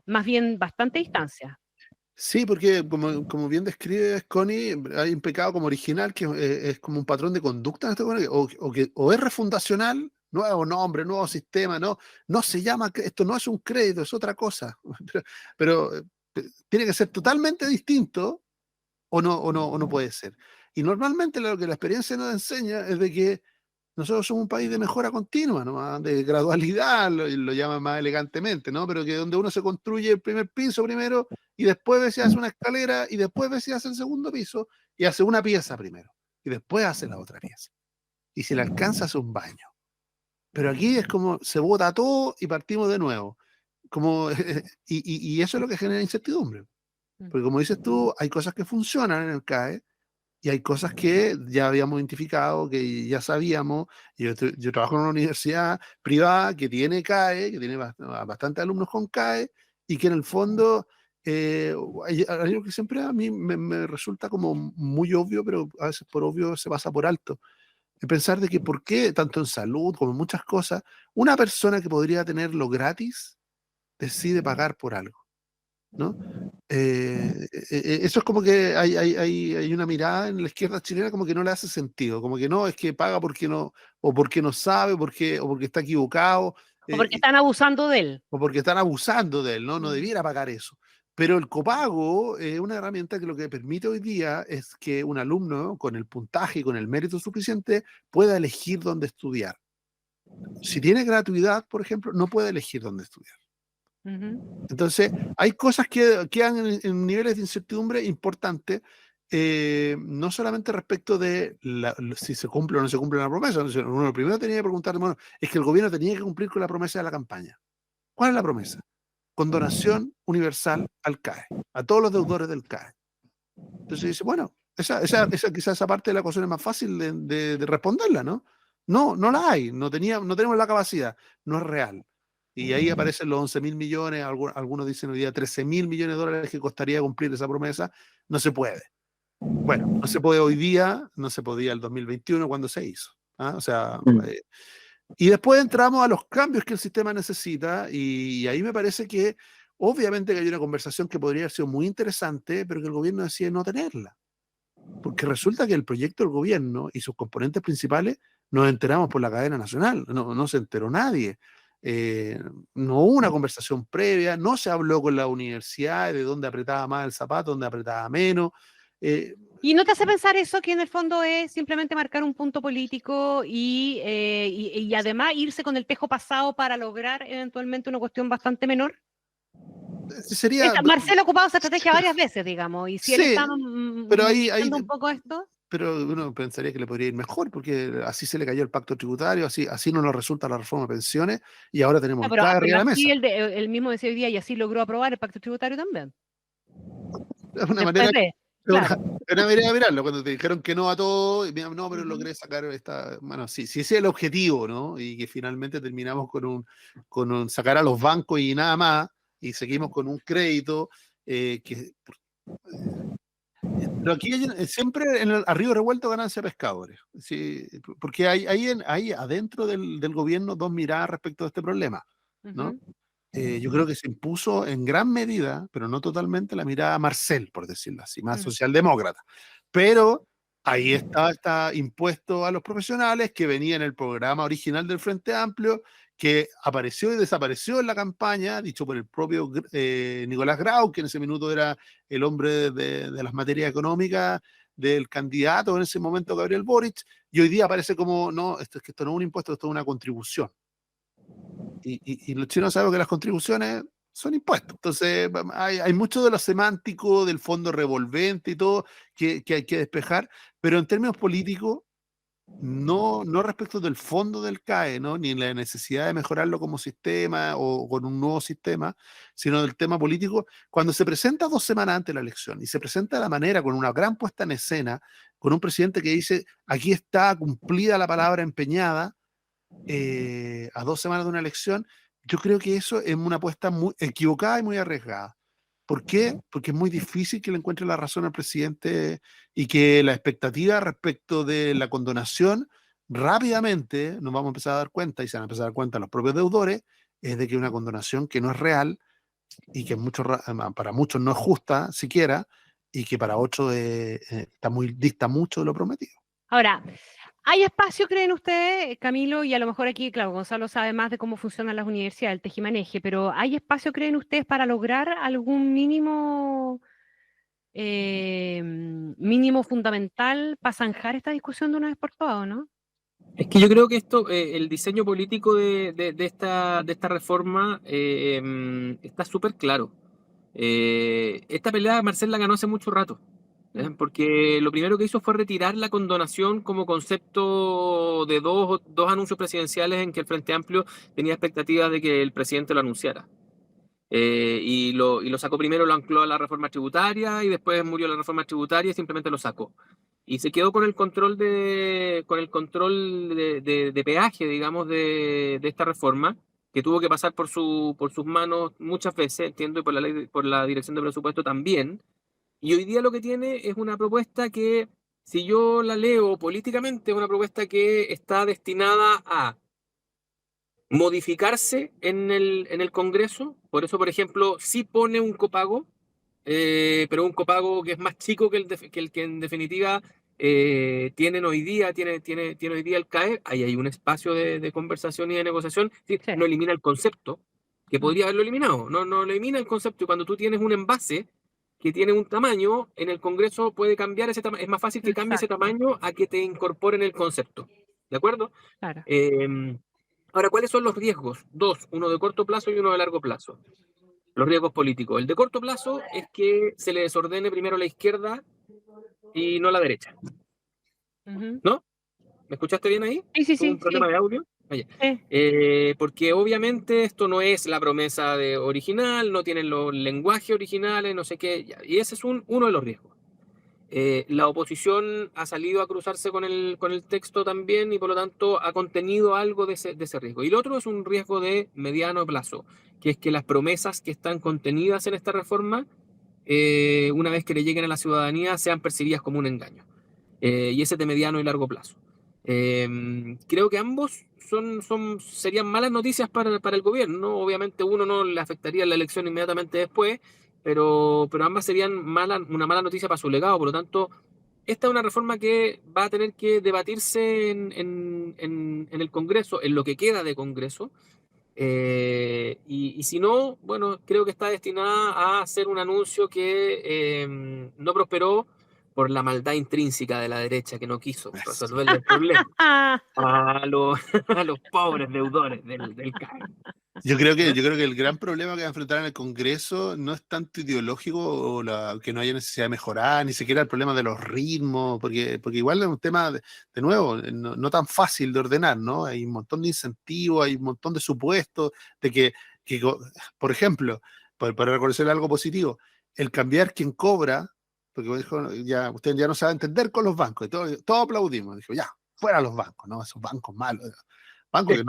más bien bastante distancia. Sí, porque como bien describe Connie, hay un pecado como original que es como un patrón de conducta en este gobierno, o es refundacional, nuevo nombre, nuevo sistema, no se llama, esto no es un crédito, es otra cosa, pero tiene que ser totalmente distinto o no puede ser. Y normalmente lo que la experiencia nos enseña es de que nosotros somos un país de mejora continua, ¿no? De gradualidad, lo llaman más elegantemente, ¿no? Pero que donde uno se construye el primer piso primero y después ve si hace una escalera y después ve si hace el segundo piso y hace una pieza primero y después hace la otra pieza. Y si le alcanza hace un baño. Pero aquí es como se bota todo y partimos de nuevo. Como, y eso es lo que genera incertidumbre. Porque como dices tú, hay cosas que funcionan en el CAE y hay cosas que ya habíamos identificado, que ya sabíamos. Yo trabajo en una universidad privada que tiene CAE, que tiene bastantes alumnos con CAE, y que en el fondo hay algo que siempre a mí me resulta como muy obvio, pero a veces por obvio se pasa por alto. Es pensar de que por qué, tanto en salud como en muchas cosas, una persona que podría tenerlo gratis decide pagar por algo, ¿no? Eso es como que hay una mirada en la izquierda chilena como que no le hace sentido, como que no, es que paga porque no, o porque no sabe, o porque está equivocado, O porque eh, están abusando de él. o porque están abusando de él, ¿no? No Mm. debiera pagar eso. Pero el copago es una herramienta que lo que permite hoy día es que un alumno con el puntaje y con el mérito suficiente pueda elegir dónde estudiar. Si tiene gratuidad, por ejemplo, no puede elegir dónde estudiar. Ujú. Entonces, hay cosas que quedan en niveles de incertidumbre importantes, no solamente respecto de si se cumple o no se cumple la promesa. Uno primero tenía que preguntar, bueno, es que el gobierno tenía que cumplir con la promesa de la campaña. ¿Cuál es la promesa? Condonación universal al CAE, a todos los deudores del CAE. Entonces dice, bueno, quizás esa parte de la ecuación es más fácil de responderla, ¿no? No la hay, no tenemos la capacidad, no es real. Y ahí aparecen los 11.000 millones, algunos dicen hoy día 13.000 millones de dólares que costaría cumplir esa promesa. No se puede. Bueno, no se puede hoy día, no se podía el 2021 cuando se hizo. ¿Ah? O sea, y después entramos a los cambios que el sistema necesita, y ahí me parece que obviamente que hay una conversación que podría haber sido muy interesante, pero que el gobierno decide no tenerla. Porque resulta que el proyecto del gobierno y sus componentes principales nos enteramos por la cadena nacional, no se enteró nadie. Eh, no hubo una conversación previa, no se habló con la universidad de dónde apretaba más el zapato, dónde apretaba menos. Eh, ¿Y no te hace pensar eso, que en el fondo es simplemente marcar un punto político y además irse con el tejo pasado para lograr eventualmente una cuestión bastante menor? sería, Marcelo ha ocupado esa estrategia varias veces, digamos, y si él sí, está pero modificando un poco esto. pero uno pensaría que le podría ir mejor, porque así se le cayó el pacto tributario, así no nos resulta la reforma de pensiones, y ahora tenemos No, el CAE arriba pero de la así mesa. él mismo decía hoy día, y así logró aprobar el pacto tributario también. Es una Después manera, de, es una, claro. es una manera de mirarlo, cuando te dijeron que no a todo, y mira, no, pero Ujú. logré sacar esta, bueno, sí, sí, ese es el objetivo, ¿no? Y que finalmente terminamos con un sacar a los bancos y nada más, y seguimos con un crédito que... Pero aquí siempre en el arriba revuelto ganancia pescadores. Sí, porque hay adentro del gobierno dos miradas respecto a este problema, ¿no? Ujú. Yo creo que se impuso en gran medida, pero no totalmente, la mirada Marcel, por decirlo así, más Mm. socialdemócrata. Pero ahí está impuesto a los profesionales, que venía en el programa original del Frente Amplio, que apareció y desapareció en la campaña, dicho por el propio Nicolás Grau, que en ese minuto era el hombre de las materias económicas del candidato en ese momento, Gabriel Boric, y hoy día aparece como, no, esto no es un impuesto, esto es una contribución. Y los chinos saben que las contribuciones son impuestos. Entonces, hay mucho de lo semántico, del fondo revolvente y todo, que hay que despejar, pero en términos políticos, no respecto del fondo del CAE, ¿no? Ni la necesidad de mejorarlo como sistema o con un nuevo sistema, sino del tema político. Cuando se presenta 2 semanas antes de la elección y se presenta de la manera, con una gran puesta en escena, con un presidente que dice, aquí está cumplida la palabra empeñada, a 2 semanas de una elección, yo creo que eso es una apuesta muy equivocada y muy arriesgada. ¿Por qué? Porque es muy difícil que le encuentre la razón al presidente, y que la expectativa respecto de la condonación rápidamente nos vamos a empezar a dar cuenta, y se van a empezar a dar cuenta los propios deudores, es de que una condonación que no es real, y que para muchos no es justa siquiera, y que para otros dista mucho de lo prometido. Ahora, ¿hay espacio, creen ustedes, Camilo? Y a lo mejor aquí, claro, Gonzalo sabe más de cómo funcionan las universidades, el tejimaneje, pero ¿hay espacio, creen ustedes, para lograr algún mínimo fundamental para zanjar esta discusión de una vez por todas, ¿no? Es que yo creo que esto, el diseño político de esta reforma está súper claro. Esta pelea Marcel la ganó hace mucho rato, porque lo primero que hizo fue retirar la condonación como concepto de dos anuncios presidenciales en que el Frente Amplio tenía expectativas de que el presidente lo anunciara. Y lo sacó primero, lo ancló a la reforma tributaria, y después murió la reforma tributaria y simplemente lo sacó. y se quedó con el control de peaje, digamos, de esta reforma, que tuvo que pasar por sus manos muchas veces, entiendo, y por la Dirección de Presupuesto también. Y hoy día lo que tiene es una propuesta que, si yo la leo políticamente, es una propuesta que está destinada a modificarse en el Congreso. Por eso, por ejemplo, sí pone un copago, pero un copago que es más chico que el que en definitiva tiene hoy día el CAE. Ahí hay un espacio de conversación y de negociación. Sí, Sí. no elimina el concepto, que podría haberlo eliminado. No elimina el concepto. Y cuando tú tienes un envase que tiene un tamaño, en el Congreso puede cambiar ese tamaño. Es más fácil que cambie ese Exacto. tamaño a que te incorporen el concepto. ¿De acuerdo? Claro. Ahora, ¿cuáles son los riesgos? Dos, uno de corto plazo y uno de largo plazo. Los riesgos políticos. El de corto plazo es que se le desordene primero la izquierda y no la derecha. Ujú. ¿No? ¿Me escuchaste bien ahí? Sí, ¿Tuvo un problema sí. de audio? Ah, ya. Porque obviamente esto no es la promesa original, no tienen los lenguajes originales, no sé qué. Y ese es uno de los riesgos. La oposición ha salido a cruzarse con el texto también y por lo tanto ha contenido algo de ese riesgo. Y el otro es un riesgo de mediano plazo, que es que las promesas que están contenidas en esta reforma, una vez que le lleguen a la ciudadanía, sean percibidas como un engaño. Y ese de mediano y largo plazo. Creo que ambos serían malas noticias para el gobierno, ¿no? Obviamente uno no le afectaría la elección inmediatamente después, pero ambas serían una mala noticia para su legado. Por lo tanto, esta es una reforma que va a tener que debatirse en el Congreso, en lo que queda de Congreso. Y si no, bueno, creo que está destinada a ser un anuncio que no prosperó por la maldad intrínseca de la derecha, que no quiso resolver el problema a los pobres deudores del CAE. Yo creo que el gran problema que va a enfrentar en el Congreso no es tanto ideológico o que no haya necesidad de mejorar, ni siquiera el problema de los ritmos, porque igual es un tema, de nuevo, no tan fácil de ordenar, ¿no? Hay un montón de incentivos, hay un montón de supuestos de que por ejemplo, para reconocer algo positivo, el cambiar quien cobra, porque dijo, ya, usted ya no sabe entender con los bancos, y todos aplaudimos, dijo, ya, fuera los bancos, ¿no? Esos bancos malos. Bancos que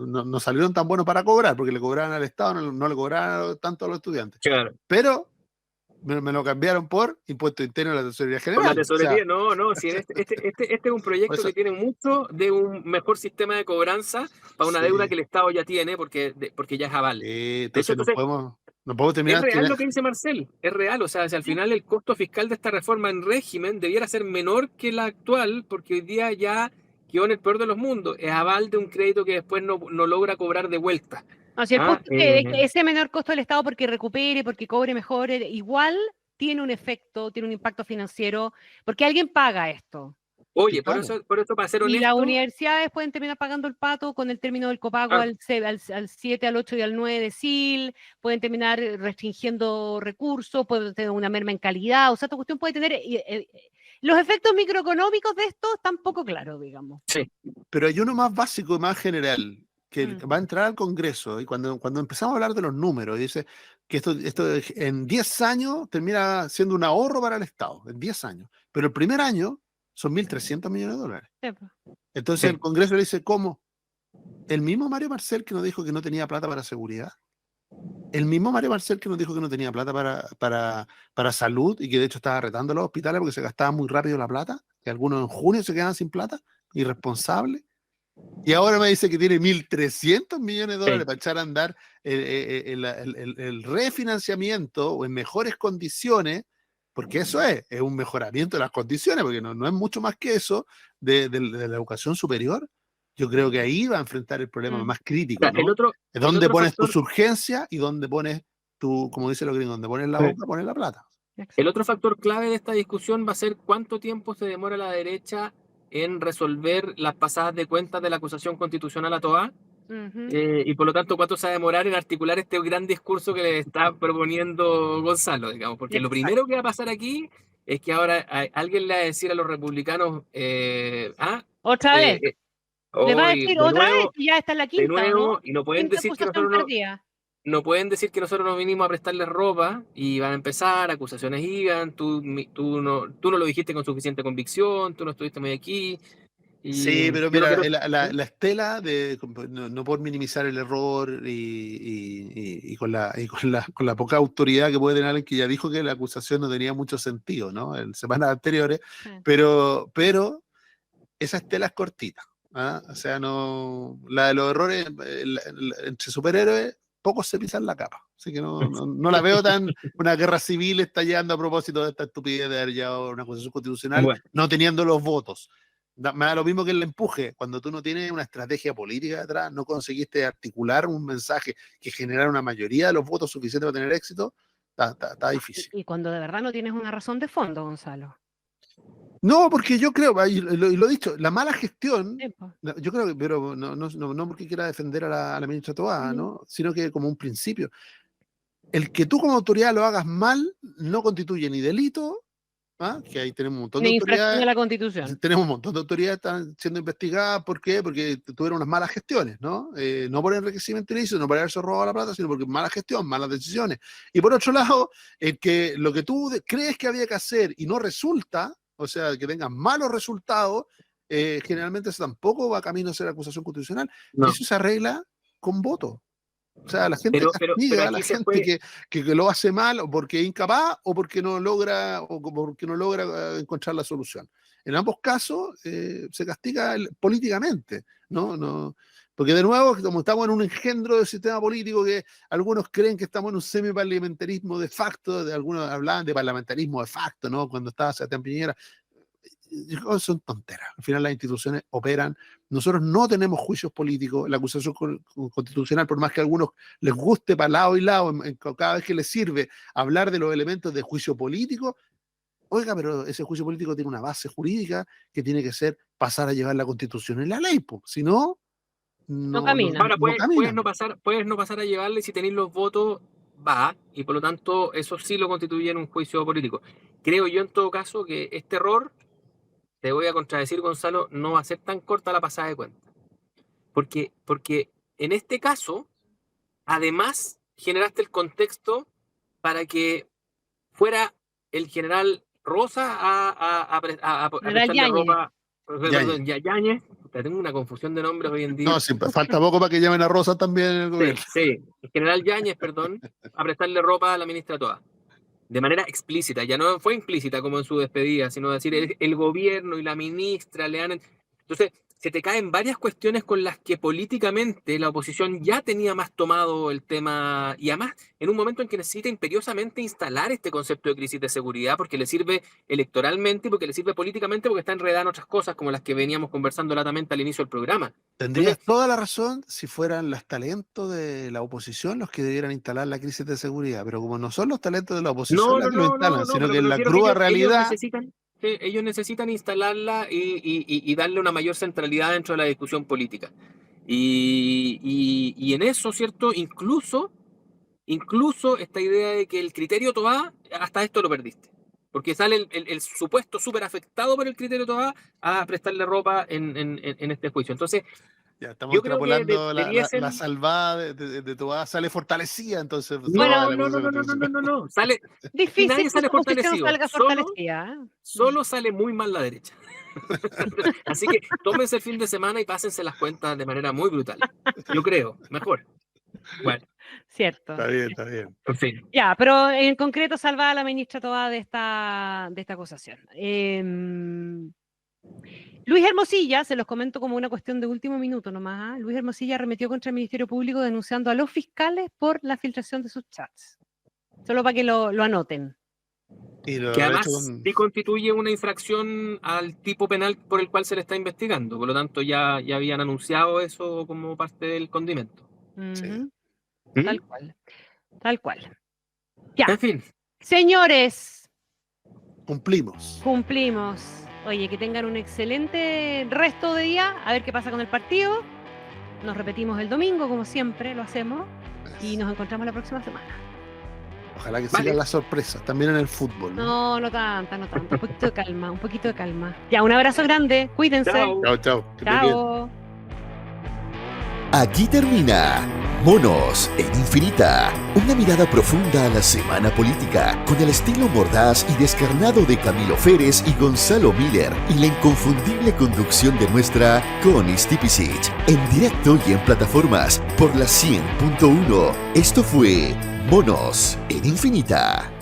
no salieron tan buenos para cobrar, porque le cobraban al Estado, no le cobraban tanto a los estudiantes. Claro. Pero me lo cambiaron por impuesto interno de la Tesorería General. Por la Tesorería, si este es un proyecto que tiene mucho de un mejor sistema de cobranza para una deuda que el Estado ya tiene, porque ya es aval. Entonces no podemos terminar. Es real lo que dice Marcel, es real. O sea, si al final el costo fiscal de esta reforma en régimen debiera ser menor que la actual, porque hoy día ya quedó en el peor de los mundos, es aval de un crédito que después no logra cobrar de vuelta. No, si el punto es que ese menor costo del Estado porque recupere, porque cobre mejor, igual tiene un efecto, tiene un impacto financiero, porque alguien paga esto. Oye, claro. por eso, para ser honesto... Y las universidades pueden terminar pagando el pato con el término del copago al 7, al 8 y al 9 de SIL, pueden terminar restringiendo recursos, pueden tener una merma en calidad, o sea, esta cuestión puede tener... los efectos microeconómicos de esto están poco claros, digamos. Sí. Pero hay uno más básico y más general, que va a entrar al Congreso, y cuando empezamos a hablar de los números, dice que esto en 10 años termina siendo un ahorro para el Estado, en 10 años. Pero el primer año son 1.300 millones de dólares. Sí. Entonces el Congreso le dice, ¿cómo? El mismo Mario Marcel que nos dijo que no tenía plata para seguridad, el mismo Mario Marcel que nos dijo que no tenía plata para salud y que de hecho estaba retando a los hospitales porque se gastaba muy rápido la plata, que algunos en junio se quedan sin plata, irresponsable. Y ahora me dice que tiene 1.300 millones de dólares para echar a andar el refinanciamiento o en mejores condiciones, porque eso es un mejoramiento de las condiciones, porque no es mucho más que eso de la educación superior. Yo creo que ahí va a enfrentar el problema más crítico, ¿no? Es donde pones tus urgencias y donde pones como dice los gringos, donde pones la boca, pones la plata. El otro factor clave de esta discusión va a ser cuánto tiempo se demora la derecha en resolver las pasadas de cuentas de la acusación constitucional a Toá, y por lo tanto cuánto se va a demorar en articular este gran discurso que le está proponiendo Gonzalo, digamos, porque lo primero que va a pasar aquí es que ahora alguien le va a decir a los republicanos, otra vez, le va a decir otra vez y ya está en la quinta, de nuevo, ¿no? Y no pueden decir que nosotros no pueden decir que nosotros no vinimos a prestarles ropa y van a empezar, acusaciones iban, tú no lo dijiste con suficiente convicción, tú no estuviste muy aquí. Sí, pero yo no mira, quiero- la estela de no por minimizar el error y con la poca autoridad que puede tener alguien que ya dijo que la acusación no tenía mucho sentido, ¿no? En semanas anteriores, Sí. pero esa estela es cortita, ¿ah? O sea, no, la de los errores entre superhéroes, pocos se pisan la capa. Así que no la veo tan una guerra civil estallando a propósito de esta estupidez de haber llevado una acusación constitucional, Bueno. no teniendo los votos. Me da lo mismo que el empuje. Cuando tú no tienes una estrategia política detrás, no conseguiste articular un mensaje que generara una mayoría de los votos suficientes para tener éxito, está difícil. Y cuando de verdad no tienes una razón de fondo, Gonzalo. No, porque yo creo, y lo he dicho, la mala gestión, Sí, po. yo creo que, pero no porque quiera defender a la ministra Toá, ¿no? Sino que como un principio. El que tú como autoridad lo hagas mal no constituye ni delito, ¿ah? Que ahí tenemos un montón de Una infracción autoridades. de la Constitución. Tenemos un montón de autoridades que están siendo investigadas. ¿Por qué? Porque tuvieron unas malas gestiones, ¿no? No por enriquecimiento ilícito, no por haberse robado la plata, sino porque mala gestión, malas decisiones. Y por otro lado, el que lo que tú crees que había que hacer y no resulta, o sea, que tengas malos resultados, generalmente eso tampoco va camino a ser acusación constitucional. No. Eso se arregla con voto. O sea, la gente Pero castiga a la aquí se gente fue- que lo hace mal o porque es incapaz o porque no logra encontrar la solución. En ambos casos se castiga políticamente, ¿no? Porque de nuevo, como estamos en un engendro del sistema político que algunos creen que estamos en un semiparlamentarismo de facto, algunos hablaban de parlamentarismo de facto, ¿no? Cuando estaba Sebastián Piñera. Son tonteras. Al final las instituciones operan. Nosotros no tenemos juicios políticos. La acusación constitucional, por más que a algunos les guste para lado y lado, cada vez que les sirve hablar de los elementos de juicio político, oiga, pero ese juicio político tiene una base jurídica que tiene que ser pasar a llevar la Constitución y la ley. Si no, No camina. Ahora, no camina. puedes no pasar a llevarle si tenéis los votos, va, y por lo tanto eso sí lo constituye en un juicio político. Creo yo en todo caso que este error, te voy a contradecir, Gonzalo, no va a ser tan corta la pasada de cuenta. Porque en este caso, además, generaste el contexto para que fuera el general Rosa a prestarle Yáñez. ropa. Perdón, Yáñez. Tengo una confusión de nombres hoy en día. No, sí, falta poco para que llamen a Rosa también en el gobierno. Sí, el general Yáñez, perdón, a prestarle ropa a la ministra Toá. De manera explícita, ya no fue implícita como en su despedida, sino decir el gobierno y la ministra le han... Entonces, se te caen varias cuestiones con las que políticamente la oposición ya tenía más tomado el tema, y además en un momento en que necesita imperiosamente instalar este concepto de crisis de seguridad porque le sirve electoralmente y porque le sirve políticamente porque está enredada en otras cosas como las que veníamos conversando latamente al inicio del programa. Tendrías toda la razón si fueran los talentos de la oposición los que debieran instalar la crisis de seguridad, pero como no son los talentos de la oposición los que lo instalan, sino que en la cruda realidad... Ellos necesitan instalarla y darle una mayor centralidad dentro de la discusión política. Y en eso, ¿cierto? Incluso esta idea de que el criterio Toá, hasta esto lo perdiste. Porque sale el supuesto súper afectado por el criterio Toá a prestarle ropa en este juicio. Entonces, ya estamos yo creo que extrapolando debiesen... la salvada de Toá sale fortalecida, entonces... No. Sale... Difícil nadie sale que la oposición fortalecido. salga fortalecida. Solo sale muy mal la derecha. Así que tómense el fin de semana y pásense las cuentas de manera muy brutal. Yo creo, mejor. Bueno. Cierto. Está bien. En fin. Ya, pero en concreto salvada la ministra Toá de esta acusación. Luis Hermosilla, se los comento como una cuestión de último minuto nomás. Luis Hermosilla arremetió contra el Ministerio Público denunciando a los fiscales por la filtración de sus chats. Solo para que lo anoten. Que además sí constituye una infracción al tipo penal por el cual se le está investigando. Por lo tanto, ya habían anunciado eso como parte del condimento. Sí. Tal cual. Ya. En fin. Señores. Cumplimos. Oye, que tengan un excelente resto de día. A ver qué pasa con el partido. Nos repetimos el domingo, como siempre lo hacemos. Y nos encontramos la próxima semana. Ojalá que sigan las sorpresas, también en el fútbol. No tanta. Un poquito de calma. Ya, un abrazo grande. Cuídense. Chao. Chao. Aquí termina Monos en Infinita, una mirada profunda a la semana política, con el estilo mordaz y descarnado de Camilo Férez y Gonzalo Miller, y la inconfundible conducción de nuestra Connie Stipicic, en directo y en plataformas por la 100.1. Esto fue Monos en Infinita.